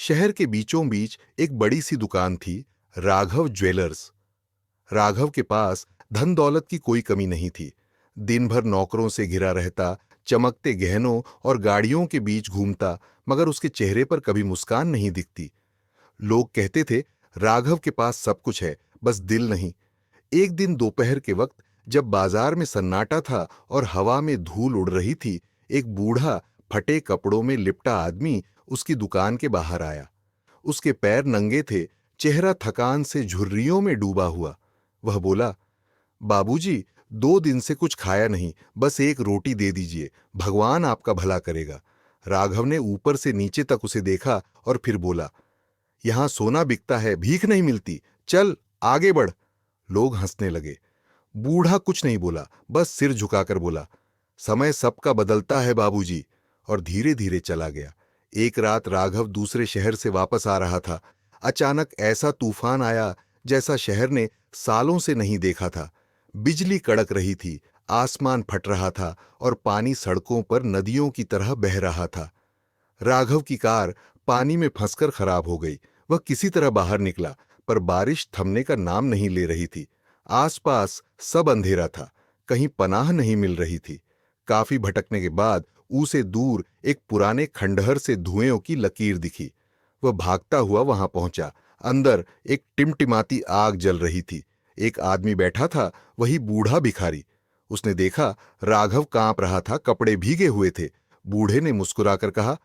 शहर के बीचों बीच एक बड़ी सी दुकान थी, राघव ज्वेलर्स। राघव के पास धन दौलत की कोई कमी नहीं थी। दिन भर नौकरों से घिरा रहता, चमकते गहनों और गाड़ियों के बीच घूमता, मगर उसके चेहरे पर कभी मुस्कान नहीं दिखती। लोग कहते थे, राघव के पास सब कुछ है, बस दिल नहीं। एक दिन दोपहर के वक्त जब बाजार में सन्नाटा था और हवा में धूल उड़ रही थी, एक बूढ़ा फटे कपड़ों में लिपटा आदमी उसकी दुकान के बाहर आया। उसके पैर नंगे थे, चेहरा थकान से झुर्रियों में डूबा हुआ। वह बोला, बाबूजी, 2 दिन से कुछ खाया नहीं, बस एक रोटी दे दीजिए, भगवान आपका भला करेगा। राघव ने ऊपर से नीचे तक उसे देखा और फिर बोला, यहां सोना बिकता है, भीख नहीं मिलती, चल आगे बढ़। लोग हंसने लगे। बूढ़ा कुछ नहीं बोला, बस सिर झुकाकर बोला, समय सबका बदलता है बाबूजी, और धीरे धीरे चला गया। एक रात राघव दूसरे शहर से वापस आ रहा था। अचानक ऐसा तूफान आया जैसा शहर ने सालों से नहीं देखा था। बिजली कड़क रही थी, आसमान फट रहा था और पानी सड़कों पर नदियों की तरह बह रहा था। राघव की कार पानी में फंसकर खराब हो गई। वह किसी तरह बाहर निकला, पर बारिश थमने का नाम नहीं ले रही थी। आसपास सब अंधेरा था, कहीं पनाह नहीं मिल रही थी। काफी भटकने के बाद उसे दूर एक पुराने खंडहर से धुएं की लकीर दिखी। वह भागता हुआ वहां पहुंचा। अंदर एक टिमटिमाती आग जल रही थी। एक आदमी बैठा था, वही बूढ़ा भिखारी। उसने देखा राघव कांप रहा था, कपड़े भीगे हुए थे। बूढ़े ने मुस्कुराकर कहा,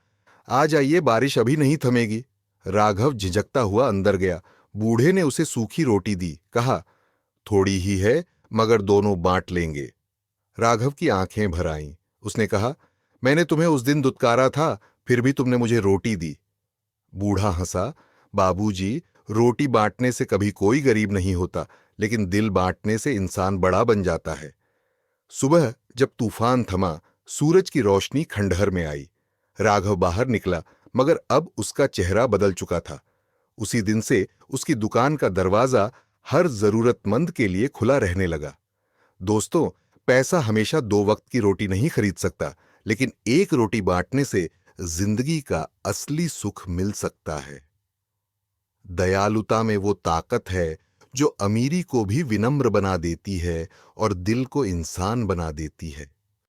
आ जाइए, बारिश अभी नहीं थमेगी। राघव झिझकता हुआ अंदर गया। बूढ़े ने उसे सूखी रोटी दी, कहा, थोड़ी ही है, मगर दोनों बांट लेंगे। राघव की आंखें भर आईं। उसने कहा, मैंने तुम्हें उस दिन दुत्कारा था, फिर भी तुमने मुझे रोटी दी। बूढ़ा हंसा, बाबूजी, रोटी बांटने से कभी कोई गरीब नहीं होता, लेकिन दिल बांटने से इंसान बड़ा बन जाता है। सुबह जब तूफान थमा, सूरज की रोशनी खंडहर में आई। राघव बाहर निकला, मगर अब उसका चेहरा बदल चुका था। उसी दिन से उसकी दुकान का दरवाजा हर जरूरतमंद के लिए खुला रहने लगा। दोस्तों, पैसा हमेशा 2 वक्त की रोटी नहीं खरीद सकता, लेकिन एक रोटी बांटने से जिंदगी का असली सुख मिल सकता है। दयालुता में वो ताकत है जो अमीरी को भी विनम्र बना देती है और दिल को इंसान बना देती है।